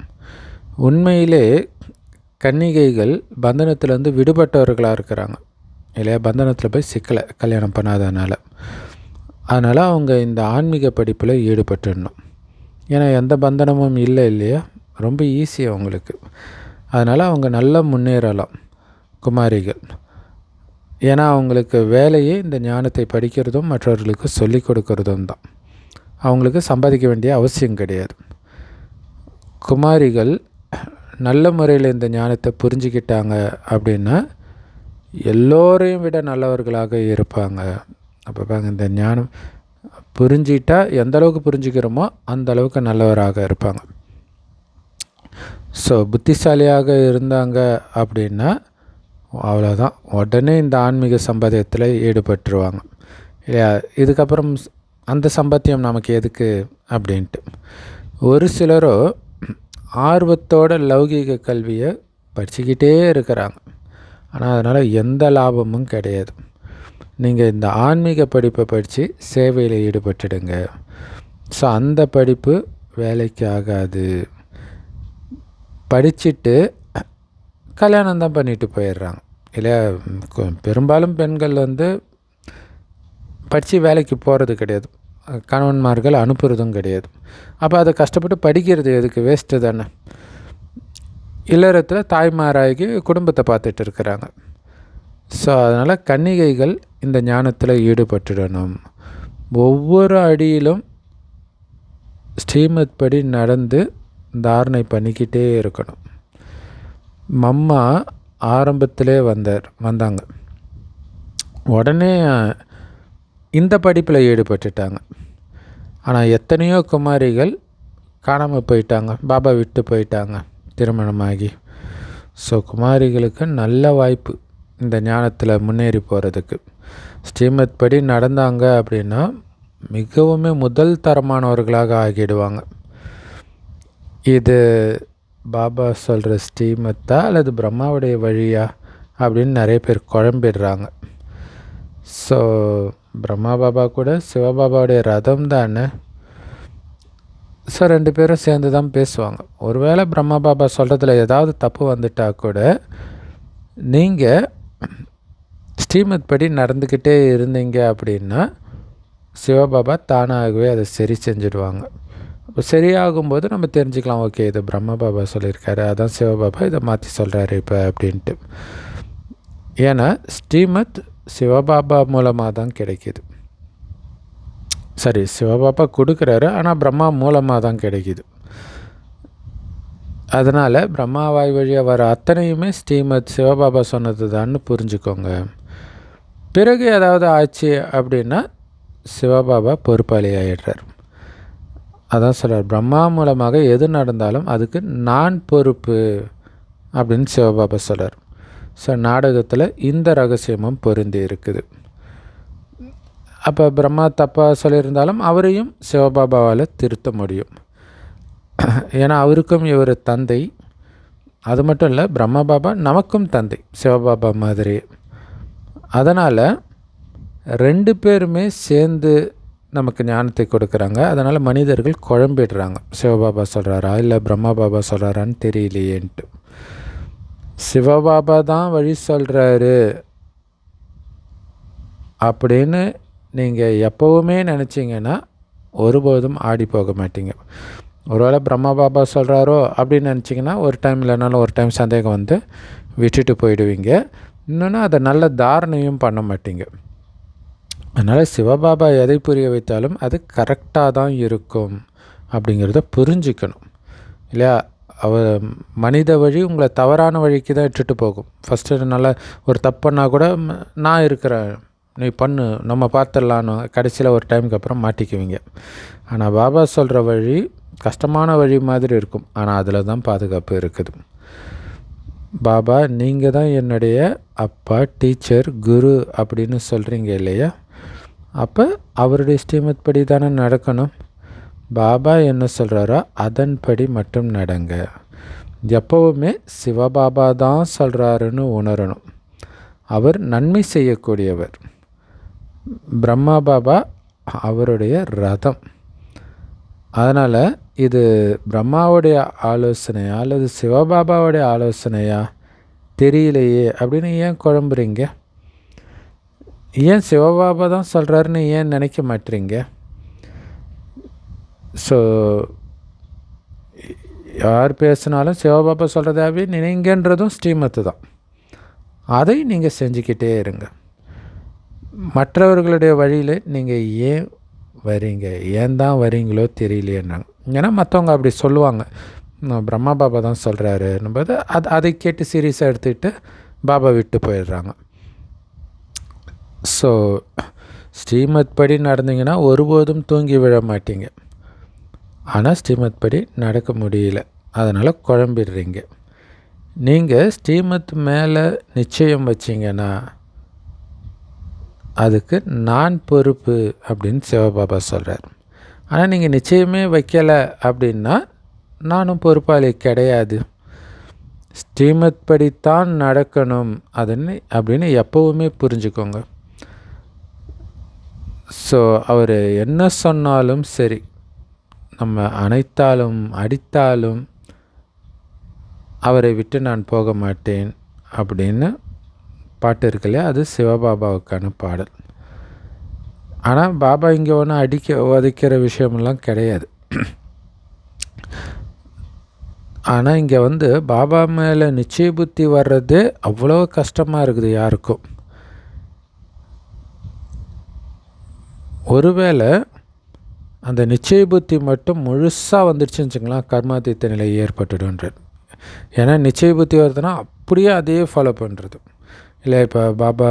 உண்மையிலே கன்னிகைகள் பந்தனத்திலேருந்து விடுபட்டவர்களாக இருக்கிறாங்க இல்லையா. பந்தனத்தில் போய் சிக்கலை கல்யாணம் பண்ணாதனால. அதனால் அவங்க இந்த ஆன்மீக படிப்பில் ஈடுபட்டுடணும். ஏன்னா எந்த பந்தனமும் இல்லை இல்லையா, ரொம்ப ஈஸி அவங்களுக்கு. அதனால் அவங்க நல்லா முன்னேறலாம் குமாரிகள். ஏன்னா அவங்களுக்கு வேலையே இந்த ஞானத்தை படிக்கிறதும் மற்றவர்களுக்கு சொல்லிக் கொடுக்கறதும் தான். அவங்களுக்கு சம்பாதிக்க வேண்டிய அவசியம் கிடையாது. குமாரிகள் நல்ல முறையில் இந்த ஞானத்தை புரிஞ்சுக்கிட்டாங்க அப்படின்னா எல்லோரையும் விட நல்லவர்களாக இருப்பாங்க. அப்போ பாங்க, இந்த ஞானம் புரிஞ்சிட்டா எந்த அளவுக்கு புரிஞ்சுக்கிறோமோ அந்த அளவுக்கு நல்லவராக இருப்பாங்க. ஸோ புத்திசாலியாக இருந்தாங்க அப்படின்னா அவ்வளோதான், உடனே இந்த ஆன்மீக சம்பாத்தியத்தில் ஈடுபட்டுருவாங்க இல்லையா. இதுக்கப்புறம் அந்த சம்பாத்தியம் நமக்கு எதுக்கு அப்படின்ட்டு. ஒரு சிலரோ ஆர்வத்தோட லௌகீக கல்வியை படிச்சுக்கிட்டே இருக்கிறாங்க, ஆனால் அதனால் எந்த லாபமும் கிடையாது. நீங்கள் இந்த ஆன்மீக படிப்பை படித்து சேவையில் ஈடுபட்டுடுங்க. ஸோ அந்த படிப்பு வேலைக்கு ஆகாது. படிச்சுட்டு கல்யாணம் தான் பண்ணிட்டு போயிடுறாங்க இல்லையா. பெரும்பாலும் பெண்கள் படித்து வேலைக்கு போகிறது கிடையாது, கணவன்மார்கள் அனுப்புகிறதும் கிடையாது. அப்போ அதை கஷ்டப்பட்டு படிக்கிறது எதுக்கு, வேஸ்ட்டு தானே. இல்லறத்தில் தாய்மாராகி குடும்பத்தை பார்த்துட்டு இருக்கிறாங்க. ஸோ அதனால் கன்னிகைகள் இந்த ஞானத்தில் ஈடுபட்டுடணும். ஒவ்வொரு அடியிலும் ஸ்ரீமத் படி நடந்து தாரணை பண்ணிக்கிட்டே இருக்கணும். மம்மா ஆரம்பத்திலே வந்தாங்க. உடனே இந்த படிப்பில் ஈடுபட்டுட்டாங்க. ஆனால் எத்தனையோ குமாரிகள் காணாமல் போயிட்டாங்க, பாபா விட்டு போயிட்டாங்க திருமணமாகி. ஸோ குமாரிகளுக்கு நல்ல வாய்ப்பு இந்த ஞானத்தில் முன்னேறி போகிறதுக்கு. ஸ்ரீமத் படி நடந்தாங்க அப்படின்னா மிகவும் முதல் தரமானவர்களாக ஆகிடுவாங்க. இது பாபா சொல்கிற ஸ்ரீமத்தா அல்லது பிரம்மாவுடைய வழியா அப்படின்னு நிறைய பேர் குழம்பிடுறாங்க. ஸோ பிரம்மா பாபா கூட சிவபாபாவுடைய ரதம் தானே. ஸோ 2 பேரும் சேர்ந்து தான் பேசுவாங்க. ஒருவேளை பிரம்மா பாபா சொல்கிறதுல ஏதாவது தப்பு வந்துட்டால் கூட நீங்கள் ஸ்ரீமத் படி நடந்துக்கிட்டே இருந்தீங்க அப்படின்னா சிவபாபா தானாகவே அதை சரி செஞ்சுடுவாங்க. அப்போ சரியாகும்போது நம்ம தெரிஞ்சுக்கலாம், ஓகே இது பிரம்மா பாபா சொல்லியிருக்காரு, அதான் சிவபாபா இதை மாற்றி சொல்கிறாரு இப்போ அப்படின்ட்டு. ஏன்னா ஸ்ரீமத் சிவபாபா மூலமாக தான் கிடைக்கிது. சரி, சிவபாபா கொடுக்குறாரு, ஆனால் பிரம்மா மூலமாக தான் கிடைக்கிது. அதனால் பிரம்மா வாய் வழியாக வர அத்தனையுமே ஸ்ரீமத் சிவபாபா சொன்னது தான்னு புரிஞ்சுக்கோங்க. பிறகு ஏதாவது ஆச்சு அப்படின்னா சிவபாபா பொறுப்பாளி ஆகிடுறார். அதான் சொல்கிறார், பிரம்மா மூலமாக எது நடந்தாலும் அதுக்கு நான் பொறுப்பு அப்படின்னு சிவபாபா சொல்கிறார். ஸோ நாடகத்தில் இந்த ரகசியமும் பொருந்தி இருக்குது. அப்போ பிரம்மா தப்பாக சொல்லியிருந்தாலும் அவரையும் சிவபாபாவால் திருத்த முடியும். ஏன்னா அவருக்கும் இவர் தந்தை. அது மட்டும் இல்லை, பிரம்மா பாபா நமக்கும் தந்தை, சிவபாபா மாதிரி. அதனால் 2 பேருமே சேர்ந்து நமக்கு ஞானத்தை கொடுக்குறாங்க. அதனால் மனிதர்கள் குழம்பிடுறாங்க, சிவபாபா சொல்கிறாரா இல்லை பிரம்மா பாபா சொல்கிறாரான்னு தெரியலையேன்ட்டு. சிவபாபா தான் வழி சொல்கிறாரு அப்படின்னு நீங்கள் எப்போவுமே நினச்சிங்கன்னா ஒருபோதும் ஆடி போக மாட்டீங்க. ஒருவேளை பிரம்மா பாபா சொல்கிறாரோ அப்படின்னு நினச்சிங்கன்னா ஒரு டைம் இல்லைனாலும் ஒரு டைம் சந்தேகம் வந்து விட்டுட்டு போயிடுவீங்க. இன்னொன்று அதை நல்ல தாரணையும் பண்ண மாட்டீங்க. அதனால் சிவபாபா எதை புரிய வைத்தாலும் அது கரெக்டாக தான் இருக்கும் அப்படிங்கிறத புரிஞ்சுக்கணும் இல்லையா. மனித வழி உங்களை தவறான வழிக்கு தான் இட்டுட்டு போகும். ஃபஸ்ட்டு நல்லா ஒரு தப்புன்னா கூட நான் இருக்கிறேன், நீ பண்ணு, நம்ம பார்த்துடலான்னு கடைசியில் ஒரு டைமுக்கு அப்புறம் மாட்டிக்குவீங்க. ஆனால் பாபா சொல்கிற வழி கஷ்டமான வழி மாதிரி இருக்கும், ஆனால் அதில் தான் பாதுகாப்பு இருக்குது. பாபா நீங்கள் தான் என்னுடைய அப்பா, டீச்சர், குரு அப்படின்னு சொல்கிறீங்க இல்லையா. அப்போ அவருடைய ஸ்ரீமத் படி தானே நடக்கணும். பாபா என்ன சொல்கிறாரோ அதன்படி மட்டும் நடங்க. எப்போவுமே சிவபாபா தான் சொல்கிறாருன்னு உணரணும். அவர் நன்மை செய்யக்கூடியவர். பிரம்மா பாபா அவருடைய ரதம். அதனால் இது பிரம்மாவுடைய ஆலோசனையா அல்லது சிவபாபாவுடைய ஆலோசனையா தெரியலையே அப்படின்னு ஏன் குழம்புறீங்க? ஏன் சிவபாபா தான் சொல்கிறாருன்னு ஏன் நினைக்க மாட்டீங்க? ஸோ யார் பேசினாலும் சிவபாபா சொல்கிறதாவே நினைங்கன்றதும் ஸ்ரீமத்து தான். அதை நீங்கள் செஞ்சுக்கிட்டே இருங்க. மற்றவர்களுடைய வழியில் நீங்கள் ஏன் வரீங்க, ஏன் தான் வரீங்களோ தெரியலையேன்னாங்க. ஏன்னா மற்றவங்க அப்படி சொல்லுவாங்க, பிரம்மா பாபா தான் சொல்கிறாருன்னும்போது அதை கேட்டு சீரியஸாக எடுத்துக்கிட்டு பாபா விட்டு போயிடுறாங்க. ஸோ ஸ்ரீமத் படி நடந்தீங்கன்னா ஒருபோதும் தூங்கி விழ மாட்டீங்க. ஆனால் ஸ்ரீமத் படி நடக்க முடியல, அதனால் குழம்பிடுறீங்க. நீங்கள் ஸ்ரீமத் மேலே நிச்சயம் வச்சிங்கன்னா அதுக்கு நான் பொறுப்பு அப்படின்னு சிவபாபா சொல்கிறார். ஆனால் நீங்கள் நிச்சயமே வைக்கலை அப்படின்னா நானும் பொறுப்பாளி கிடையாது. ஸ்ரீமத் படித்தான் நடக்கணும் அப்படின்னு எப்போவுமே புரிஞ்சுக்கோங்க. ஸோ அவர் என்ன சொன்னாலும் சரி, நம்ம அணைத்தாலும் அடித்தாலும் அவரை விட்டு நான் போக மாட்டேன் அப்படின்னு பாட்டு இருக்கு இல்லையா, அது சிவபாபாவுக்கான பாடல். ஆனால் பாபா இங்கே ஒன்றும் உதைக்கிற விஷயமெல்லாம் கிடையாது. ஆனால் இங்கே பாபா மேலே நிச்சய புத்தி வர்றது அவ்வளோ கஷ்டமாக இருக்குது யாருக்கும். ஒருவேளை அந்த நிச்சய புத்தி மட்டும் முழுசாக வந்துடுச்சுன்னு வச்சுங்களேன், கர்மாதீத்த நிலை ஏற்பட்டுடுன்றது. ஏன்னா நிச்சய புத்தி வருதுன்னா அப்படியே அதையே ஃபாலோ பண்ணுறது இல்லை. இப்போ பாபா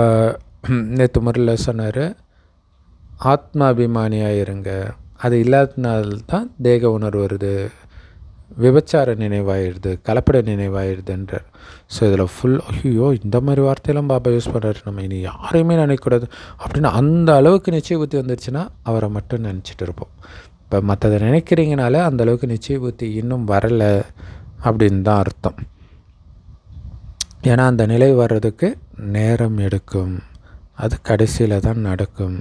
நேற்று முறையில் சொன்னார், ஆத்மாபிமானியாக இருங்க. அது இல்லாதனால்தான் தேக உணர்வு வருது, விபச்சார நினைவாயிடுது, கலப்பட நினைவாயிடுதுன்றார். ஸோ இதில் ஐயோ இந்த மாதிரி வார்த்தையெல்லாம் பாபா யூஸ் பண்ணுறாரு, நம்ம இனி யாரையுமே நினைக்கக்கூடாது அப்படின்னு அந்த அளவுக்கு நிச்சய புத்தி வந்துடுச்சுன்னா அவரை மட்டும் நினச்சிட்டு இருப்போம். இப்போ மற்றதை நினைக்கிறீங்கனால அந்த அளவுக்கு நிச்சய புத்தி இன்னும் வரலை அப்படின்னு தான் அர்த்தம். ஏன்னா அந்த நிலை வர்றதுக்கு நேரம் எடுக்கும், அது கடைசியில் தான் நடக்கும்.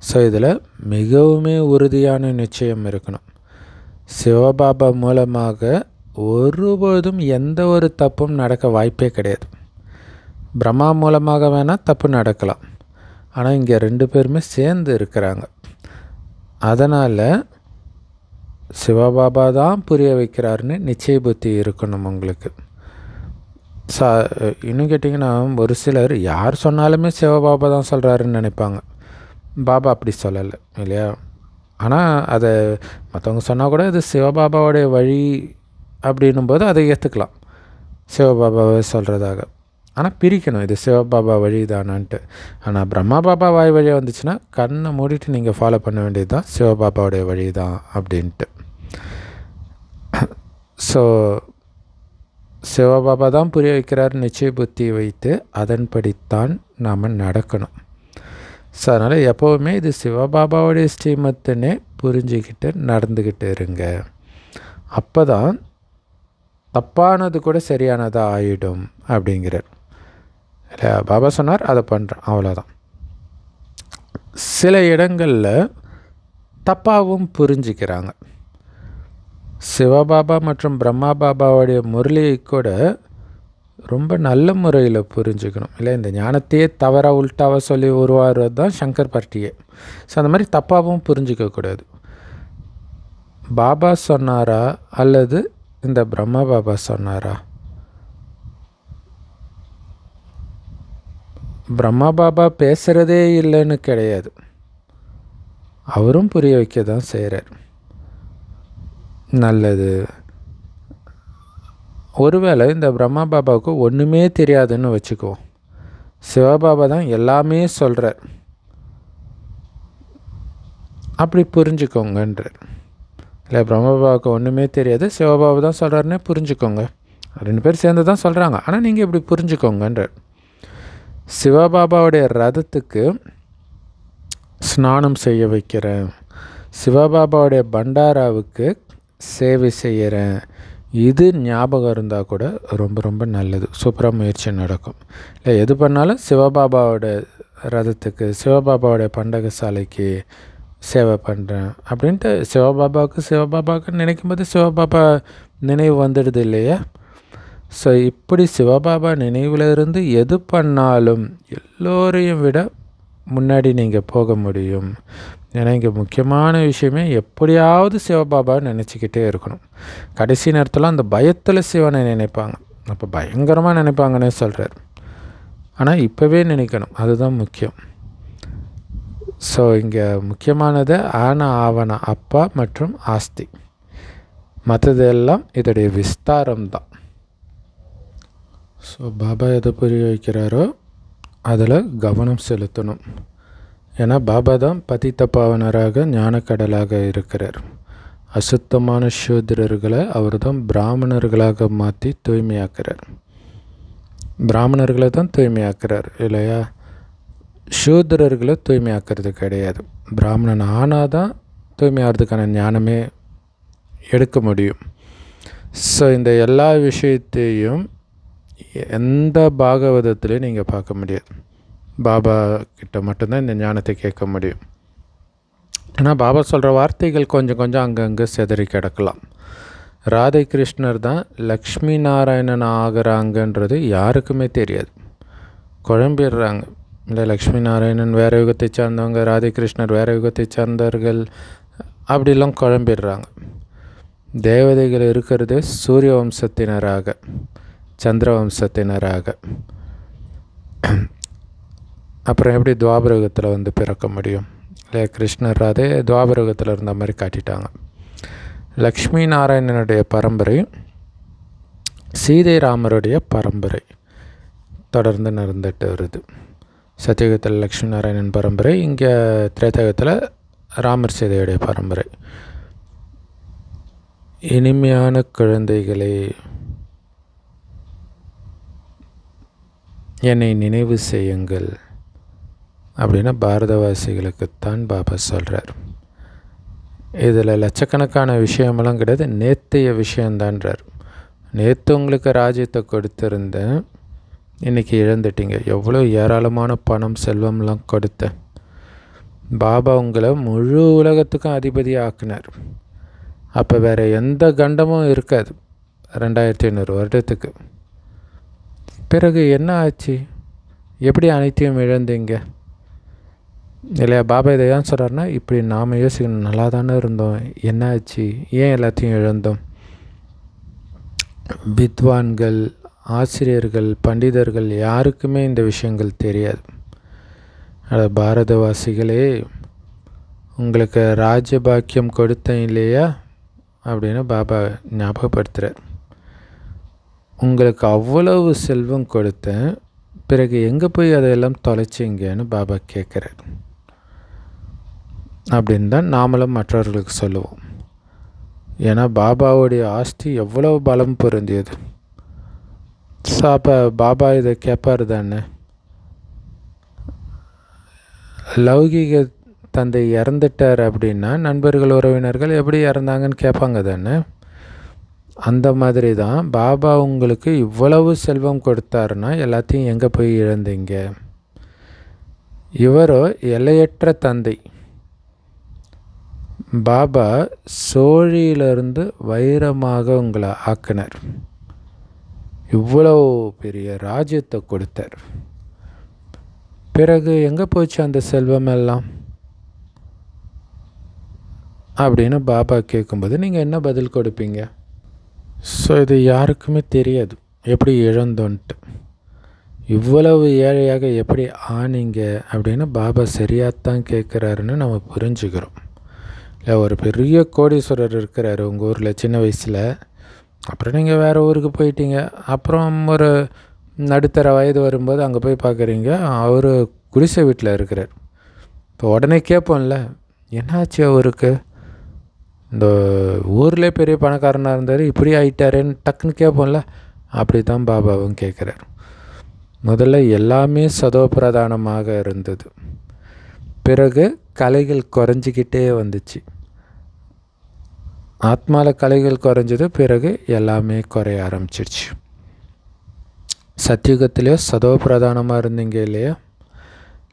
ஸோ இதில் மிகவுமே உறுதியான நிச்சயம் இருக்கணும். சிவபாபா மூலமாக ஒருபோதும் எந்த ஒரு தப்பும் நடக்க வாய்ப்பே கிடையாது. பிரம்மா மூலமாக வேணால் தப்பு நடக்கலாம், ஆனால் இங்கே 2 பேருமே சேர்ந்து இருக்கிறாங்க. அதனால் சிவபாபா தான் புரிய வைக்கிறாருன்னு நிச்சய புத்தி இருக்கணும் உங்களுக்கு. இன்னும் கேட்டிங்கன்னா ஒரு சிலர் யார் சொன்னாலுமே சிவபாபா தான் சொல்கிறாருன்னு நினைப்பாங்க. பாபா அப்படி சொல்லலை இல்லையா. ஆனால் அதை மற்றவங்க சொன்னால் கூட இது சிவபாபாவுடைய வழி அப்படின்னும் போது அதை ஏற்றுக்கலாம், சிவபாபாவை சொல்கிறதாக. ஆனால் பிரிக்கணும், இது சிவபாபா வழி தானான்ட்டு. ஆனால் பிரம்மா பாபா வாய் வழியாக வந்துச்சுன்னா கண்ணை மூடிட்டு நீங்கள் ஃபாலோ பண்ண வேண்டியது தான் சிவபாபாவுடைய வழி தான் அப்படின்ட்டு. ஸோ சிவபாபா தான் புரிய வைக்கிறார் நிச்சய புத்தி வைத்து, அதன்படித்தான் நாம் நடக்கணும். ஸோ அதனால் எப்போவுமே இது சிவபாபாவுடைய ஸ்ரீமத்துன்னே புரிஞ்சிக்கிட்டு நடந்துக்கிட்டு இருங்க. அப்போ தான் தப்பானது கூட சரியானதாக ஆகிடும் அப்படிங்கிறார் இல்லையா. பாபா சொன்னார், அதை பண்ணுறேன், அவ்வளோதான். சில இடங்களில் தப்பாகவும் புரிஞ்சிக்கிறாங்க. சிவபாபா மற்றும் பிரம்மா பாபாவுடைய முரளியை கூட ரொம்ப நல்ல முறையில் புரிஞ்சுக்கணும் இல்லை. இந்த ஞானத்தையே தவறாக உள்டாவாக சொல்லி உருவாகிறது தான் சங்கர் பார்ட்டியே. ஸோ அந்த மாதிரி தப்பாகவும் புரிஞ்சிக்கக்கூடாது. பாபா சொன்னாரா அல்லது இந்த பிரம்மா பாபா சொன்னாரா? பிரம்மா பாபா பேசுகிறதே இல்லைன்னு கிடையாது, அவரும் புரிய வைக்க தான் செய்கிறார். நல்லது. ஒருவேளை இந்த பிரம்மா பாபாவுக்கு ஒன்றுமே தெரியாதுன்னு வச்சுக்குவோம், சிவபாபா தான் எல்லாமே சொல்கிறார், அப்படி புரிஞ்சுக்கோங்கன்றார் இல்லை. பிரம்மா பாபாவுக்கு ஒன்றுமே தெரியாது, சிவபாபா தான் சொல்கிறாருன்னே புரிஞ்சுக்கோங்க. 2 பேர் சேர்ந்து தான் சொல்கிறாங்க, ஆனால் நீங்கள் இப்படி புரிஞ்சுக்கோங்கன்றார். சிவபாபாவுடைய ரதத்துக்கு ஸ்நானம் செய்ய வைக்கிறேன், சிவபாபாவுடைய பண்டாராவுக்கு சேவை செய்கிறேன், இது ஞாபகம் இருந்தால் கூட ரொம்ப ரொம்ப நல்லது, சூப்பராக முயற்சி நடக்கும். இல்லை எது பண்ணாலும் சிவபாபாவோட ரதத்துக்கு, சிவபாபாவோடைய பண்டக சாலைக்கு சேவை பண்ணுறேன் அப்படின்ட்டு சிவபாபாவுக்கு நினைக்கும் போது சிவபாபா நினைவு வந்துடுது இல்லையா. ஸோ இப்படி சிவபாபா நினைவில் இருந்து எது பண்ணாலும் எல்லோரையும் விட முன்னாடி நீங்கள் போக முடியும். ஏன்னா இங்கே முக்கியமான விஷயமே எப்படியாவது சிவபாபா நினச்சிக்கிட்டே இருக்கணும். கடைசி நேரத்தில் அந்த பயத்தில் சிவனை நினைப்பாங்க, அப்போ பயங்கரமாக நினைப்பாங்கன்னே சொல்கிறார். ஆனால் இப்போவே நினைக்கணும், அதுதான் முக்கியம். ஸோ இங்கே முக்கியமானது ஆவண அப்பா மற்றும் ஆஸ்தி, மற்றது எல்லாம் இதோடைய விஸ்தாரம் தான். ஸோ பாபா எதை புரிய வைக்கிறாரோ அதில் கவனம் செலுத்தணும். ஏன்னா பாபா தான் பதித்த பாவனராக ஞானக்கடலாக இருக்கிறார். அசுத்தமான சூத்திரர்களை அவர் தான் பிராமணர்களாக மாற்றி தூய்மையாக்குறார். பிராமணர்களை தான் தூய்மையாக்குறார் இல்லையா. சூத்திரர்களை தூய்மையாக்கிறது கிடையாது. பிராமணன் ஆனால் தான் தூய்மையாகிறதுக்கான ஞானமே எடுக்க முடியும். ஸோ இந்த எல்லா விஷயத்தையும் எந்த பாகவதத்துலேயும் நீங்கள் பார்க்க முடியாது, பாபா கிட்ட மட்டும்தான் இந்த ஞானத்தை கேட்க முடியும். ஏன்னா பாபா சொல்கிற வார்த்தைகள் கொஞ்சம் கொஞ்சம் அங்கங்கே சிதறி கிடக்கலாம். ராதை கிருஷ்ணர் தான் லக்ஷ்மி நாராயணன் ஆகிறாங்கன்றது யாருக்குமே தெரியாது, குழம்பிடுறாங்க இல்லை. லக்ஷ்மி நாராயணன் வேறு யுகத்தை சார்ந்தவங்க, ராதை கிருஷ்ணர் வேறு யுகத்தை சார்ந்தவர்கள், அப்படிலாம் குழம்பிடுறாங்க. தேவதைகள் இருக்கிறது சூரிய வம்சத்தினராக, சந்திர வம்சத்தினராக. அப்புறம் எப்படி துவாபரகத்தில் பிறக்க முடியும் இல்லையா? கிருஷ்ணர் அதே துவாபரகத்தில் இருந்த மாதிரி காட்டிட்டாங்க. லக்ஷ்மி நாராயணனுடைய பரம்பரை சீதை ராமருடைய பரம்பரை தொடர்ந்து நடந்துட்டு வருது. சத்தியுகத்தில் லக்ஷ்மி நாராயணன் பரம்பரை, இங்கே திரேதாயுகத்தில் ராமர் சீதையுடைய பரம்பரை. இனிமையான குழந்தைகளை, என்னை நினைவு செய்யுங்கள் அப்படின்னு பாரதவாசிகளுக்குத்தான் பாபா சொல்கிறார். இதில் லட்சக்கணக்கான விஷயமெல்லாம் கிடையாது, நேற்றைய விஷயந்தான்றார். நேற்று உங்களுக்கு ராஜ்யத்தை கொடுத்துருந்தேன், இன்றைக்கி இழந்துட்டீங்க. எவ்வளோ ஏராளமான பணம் செல்வம்லாம் கொடுத்தேன். பாபா உங்களை முழு உலகத்துக்கும் அதிபதி ஆக்கினார். அப்போ வேறு எந்த கண்டமும் இருக்காது 2500 வருடத்துக்கு. பிறகு என்ன ஆச்சு? எப்படி அனைத்தையும் இழந்தீங்க? இல்லையா? பாபா இதை ஏன் சொல்கிறாருன்னா, இப்படி நாம் யோசிக்கணும், நல்லா தானே இருந்தோம், என்ன ஆச்சு, ஏன் எல்லாத்தையும் இழந்தோம்? வித்வான்கள், ஆசிரியர்கள், பண்டிதர்கள் யாருக்குமே இந்த விஷயங்கள் தெரியாது. பாரதவாசிகளே, உங்களுக்கு ராஜ்யபாக்கியம் கொடுத்தேன் இல்லையா அப்படின்னு பாபா ஞாபகப்படுத்துகிறார். உங்களுக்கு அவ்வளவு செல்வம் கொடுத்தேன், பிறகு எங்கே போய் அதையெல்லாம் தொலைச்சிங்கன்னு பாபா கேட்குறார். அப்படின்னு தான் நாமளும் மற்றவர்களுக்கு சொல்லுவோம். ஏன்னா பாபாவுடைய ஆஸ்தி எவ்வளவு பலம் பொருந்தியது. ஸோ அப்போ பாபா இதை கேட்பார் தானே. லௌகீக தந்தை இறந்துட்டார் அப்படின்னா நண்பர்கள், உறவினர்கள் எப்படி இறந்தாங்கன்னு கேட்பாங்க தானே. அந்த மாதிரி தான் பாபா உங்களுக்கு இவ்வளவு செல்வம் கொடுத்தாருன்னா எல்லாத்தையும் எங்கே போய் இழந்தீங்க? இவரோ எல்லையற்ற தந்தை. பாபா சோழியிலிருந்து வைரமாக உங்களை ஆக்கினார். இவ்வளோ பெரிய ராஜ்யத்தை கொடுத்தார். பிறகு எங்கே போச்சு அந்த செல்வம் எல்லாம் அப்படின்னு பாபா கேட்கும்போது நீங்கள் என்ன பதில் கொடுப்பீங்க? ஸோ இது யாருக்குமே தெரியாது எப்படி இழந்தோன்ட்டு. இவ்வளவு ஏழையாக எப்படி ஆனீங்க அப்படின்னு பாபா சரியாகத்தான் கேட்குறாருன்னு நம்ம புரிஞ்சுக்கிறோம். இல்லை, ஒரு பெரிய கோடீஸ்வரர் இருக்கிறார் உங்கள் ஊரில் சின்ன வயசில், அப்புறம் நீங்கள் வேறு ஊருக்கு போயிட்டீங்க, அப்புறம் ஒரு நடுத்தர வயது வரும்போது அங்கே போய் பார்க்குறீங்க அவர் குடிசை வீட்டில் இருக்கிறார். இப்போ உடனே கேட்போம்ல, என்னாச்சு அவருக்கு, இந்த ஊர்லேயே பெரிய பணக்காரனாக இருந்தார், இப்படி ஆகிட்டாரேன்னு டக்குன்னு கேட்போம்ல. அப்படி தான் பாபாவும் கேட்குறார். முதல்ல எல்லாமே சதோபிரதானமாக இருந்தது, பிறகு கலைகள் குறைஞ்சிக்கிட்டே வந்துச்சு. ஆத்மாவில் கலைகள் குறைஞ்சது, பிறகு எல்லாமே குறைய ஆரம்பிச்சிருச்சு. சத்தியுகத்திலேயோ சதோபிரதானமாக இருந்தீங்க இல்லையா?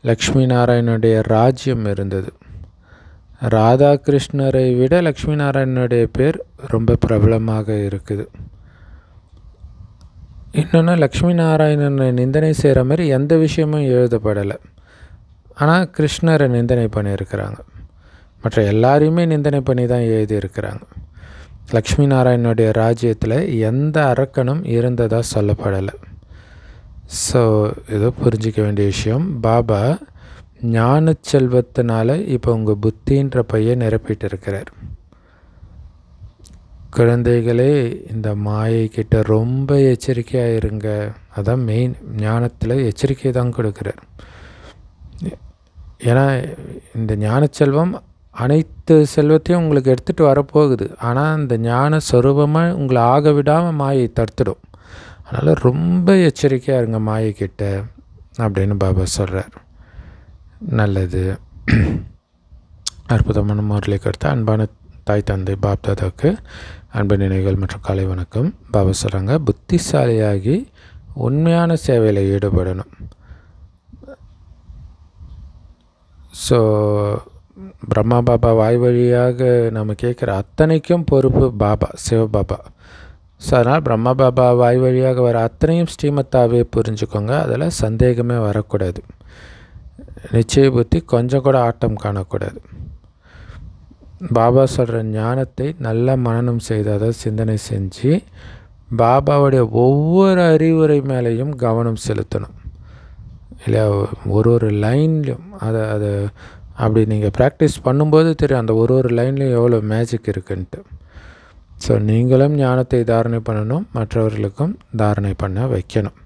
லக்ஷ்மி நாராயணனுடைய ராஜ்யம் இருந்தது. ராதாகிருஷ்ணரை விட லக்ஷ்மி நாராயணனுடைய பேர் ரொம்ப பிரபலமாக இருக்குது. இன்னொன்று, லக்ஷ்மி நாராயணனை நிந்தனை செய்கிற மாதிரி எந்த விஷயமும் எழுதப்படலை. ஆனால் கிருஷ்ணரை நிந்தனை பண்ணியிருக்கிறாங்க. மற்ற எல்லாரையுமே நிந்தனை பண்ணி தான் எழுதியிருக்கிறாங்க. லக்ஷ்மி நாராயணனுடைய ராஜ்யத்தில் எந்த அரக்கனும் இருந்ததாக சொல்லப்படலை. ஸோ ஏதோ புரிஞ்சிக்க வேண்டிய விஷயம். பாபா ஞான செல்வத்தினால இப்போ உங்கள் புத்தின்ற பையை நிரப்பிட்டு இருக்கிறார். குழந்தைகளே, இந்த மாயை கிட்ட ரொம்ப எச்சரிக்கையாக இருங்க. அதான் மெயின். ஞானத்தில் எச்சரிக்கை தான் கொடுக்குறார். ஏன்னா இந்த ஞான செல்வம் அனைத்து செல்வத்தையும் உங்களுக்கு எடுத்துகிட்டு வரப்போகுது. ஆனால் அந்த ஞான சொரூபமாக உங்களை ஆக விடாமல் மாயை தடுத்துடும். அதனால் ரொம்ப எச்சரிக்கையாக இருங்க மாயைக்கிட்ட அப்படின்னு பாபா சொல்கிறார். நல்லது. அற்புதமான முரளி கருத்து. அன்பான தாய் தந்தை பாப்தாதாவுக்கு அன்பு நினைவுகள் மற்றும் காலை வணக்கம். பாபா சொல்கிறாங்க, புத்திசாலியாகி உண்மையான சேவையில் ஈடுபடணும். ஸோ பிரம்மா பாபா வாய் வழியாக நம்ம கேட்குற அத்தனைக்கும் பொறுப்பு பாபா, சிவபாபா. ஸோ அதனால் பிரம்மா பாபா வாய் வழியாக வர அத்தனையும் ஸ்ரீமத்தாவே புரிஞ்சுக்கோங்க. அதில் சந்தேகமே வரக்கூடாது. நிச்சய புத்தி கொஞ்சம் கூட ஆட்டம் காணக்கூடாது. பாபா சொல்கிற ஞானத்தை நல்லா மனனம் செய்து, அதை சிந்தனை செஞ்சு பாபாவுடைய ஒவ்வொரு அறிவுரை மேலேயும் கவனம் செலுத்தணும். இல்லையா? ஒரு லைன்லையும் அதை அப்படி நீங்கள் ப்ராக்டிஸ் பண்ணும்போது தெரியும் அந்த ஒரு லைன்லேயும் எவ்வளோ மேஜிக் இருக்குன்ட்டு. ஸோ நீங்களும் ஞானத்தை தாரணை பண்ணணும், மற்றவர்களுக்கும் தாரணை பண்ண வைக்கணும்.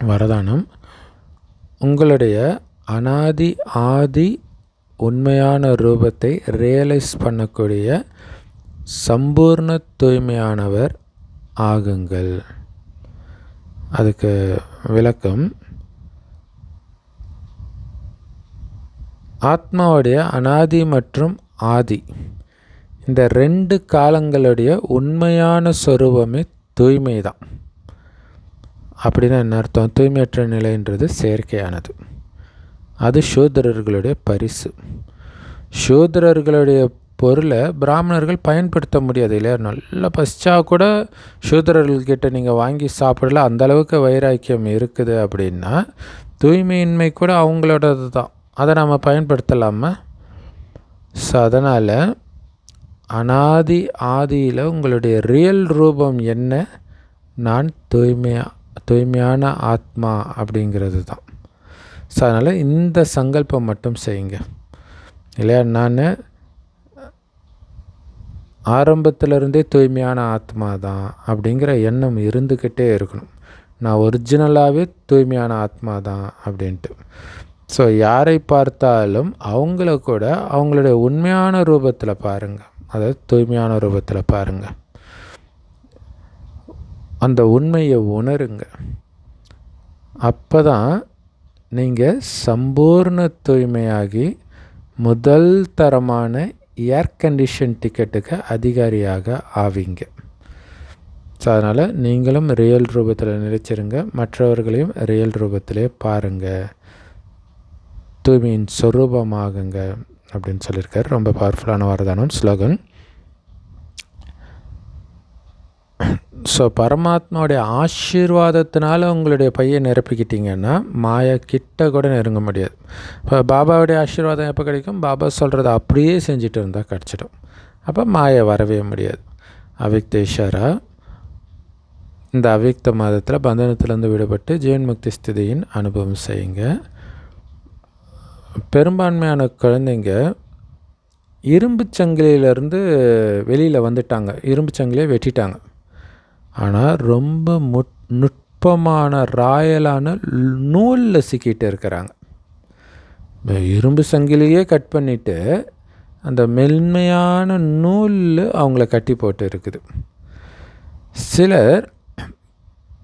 வரதானம்: உங்களுடைய அனாதி ஆதி உண்மையான ரூபத்தை ரியலைஸ் பண்ணக்கூடிய சம்பூர்ண தூய்மையானவர் ஆகுங்கள். அதுக்கு விளக்கம்: ஆத்மாவுடைய அனாதி மற்றும் ஆதி இந்த 2 காலங்களுடைய உண்மையான சொரூபமே தூய்மை தான். அப்படின்னா என்ன அர்த்தம்? தூய்மையற்ற நிலைன்றது செயற்கையானது. அது சூத்திரர்களுடைய பரிசு. சூத்திரர்களுடைய பொருளை பிராமணர்கள் பயன்படுத்த முடியாது இல்லையா? நல்லா பசிச்சா கூட சூத்திரர்கள்கிட்ட நீங்கள் வாங்கி சாப்பிடல, அந்தளவுக்கு வைராக்கியம் இருக்குது. அப்படின்னா தூய்மையின்மை கூட அவங்களோடது தான், அதை நம்ம பயன்படுத்தலாமா? ஸோ அதனால் அனாதி ஆதியில் உங்களுடைய ரியல் ரூபம் என்ன? நான் தூய்மையான ஆத்மா அப்படிங்கிறது தான். ஸோ அதனால் இந்த சங்கல்பம் மட்டும் செய்யுங்க இல்லையா? நான் ஆரம்பத்திலருந்தே தூய்மையான ஆத்மா தான் அப்படிங்கிற எண்ணம் இருந்துக்கிட்டே இருக்கணும். நான் ஒரிஜினலாகவே தூய்மையான ஆத்மா தான் அப்படின்ட்டு. ஸோ யாரை பார்த்தாலும் அவங்கள கூட அவங்களுடைய உண்மையான ரூபத்தில் பாருங்கள், அதாவது தூய்மையான ரூபத்தில் பாருங்கள். அந்த உண்மையை உணருங்க. அப்போ தான் நீங்கள் சம்பூர்ண தூய்மையாகி முதல் தரமான ஏர் கண்டிஷன் டிக்கெட்டுக்கு அதிகாரியாக ஆவீங்க. ஸோ அதனால் நீங்களும் ரியல் ரூபத்தில் நிலைச்சிருங்க, மற்றவர்களையும் ரியல் ரூபத்திலே பாருங்கள், தூய்மையின் சொரூபமாகுங்க அப்படின்னு சொல்லியிருக்காரு. ரொம்ப பவர்ஃபுல்லான வரதானம் ஸ்லோகன். ஸோ பரமாத்மாவுடைய ஆசீர்வாதத்தினால உங்களுடைய பையை நிரப்பிக்கிட்டிங்கன்னா மாயா கிட்ட கூட நெருங்க முடியாது. இப்போ பாபாவுடைய ஆசீர்வாதம் எப்போ கிடைக்கும்? பாபா சொல்கிறத அப்படியே செஞ்சுட்டு இருந்தால் கிடச்சிடும். அப்போ மாயை வரவே முடியாது. அவ்யக்த இஷாரா: இந்த அவ்யக்த மாதத்தில் பந்தனத்திலேருந்து விடுபட்டு ஜீவன் முக்தி ஸ்திதியின் அனுபவம் செய்யுங்க. பெரும்பான்மையான குழந்தைங்க இரும்பு சங்கிலியிலேருந்து வெளியில் வந்துட்டாங்க, இரும்பு சங்கிலியை வெட்டிட்டாங்க. ஆனால் ரொம்ப நுட்பமான ராயலான நூலில் சிக்கிட்டு இருக்கிறாங்க. இரும்பு சங்கிலியே கட் பண்ணிவிட்டு அந்த மென்மையான நூலில் அவங்கள கட்டி போட்டு இருக்குது. சிலர்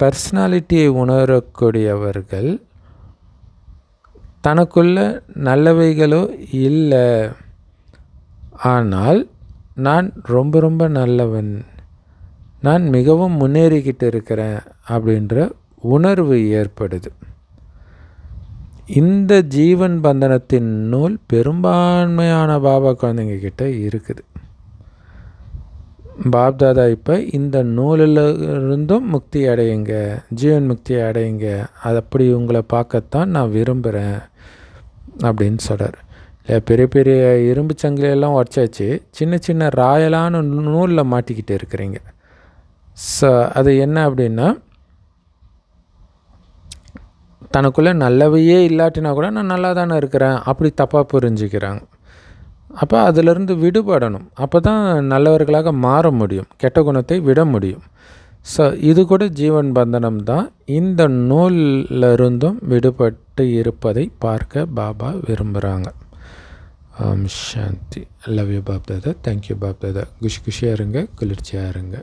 பர்சனாலிட்டியை உணரக்கூடியவர்கள் தனக்குள்ள நல்லவைகளோ இல்லை, ஆனால் நான் ரொம்ப ரொம்ப நல்லவன், நான் மிகவும் முன்னேறிக்கிட்டு இருக்கிறேன் அப்படின்ற உணர்வு ஏற்படுது. இந்த ஜீவன் பந்தனத்தின் நூல் பெரும்பான்மையான பாபா குழந்தைங்க கிட்ட இருக்குது. பாப்தாதா இப்போ இந்த நூலில் இருந்தும் முக்தி அடையுங்க, ஜீவன் முக்தி அடையுங்க, அது அப்படி உங்களை பார்க்கத்தான் நான் விரும்புகிறேன் அப்படின்னு சொல்கிறார். இல்லை பெரிய பெரிய இரும்பு சங்கிலியெல்லாம் உடச்சாச்சு, சின்ன சின்ன ராயலான நூலில் மாட்டிக்கிட்டு இருக்கிறீங்க. ஸோ அது என்ன அப்படின்னா, தனக்குள்ளே நல்லவையே இல்லாட்டினா கூட நான் நல்லா தானே இருக்கிறேன் அப்படி தப்பாக புரிஞ்சுக்கிறாங்க. அப்போ அதிலிருந்து விடுபடணும். அப்போ தான் நல்லவர்களாக மாற முடியும், கெட்ட குணத்தை விட முடியும். ஸோ இது கூட ஜீவன் பந்தனம் தான். இந்த நூலில் இருந்தும் விடுபட்டு இருப்பதை பார்க்க பாபா விரும்புகிறாங்க. சாந்தி. Love you Bapdada. Thank you Bapdada. குஷியாக இருங்க, குளிர்ச்சியாக இருங்க.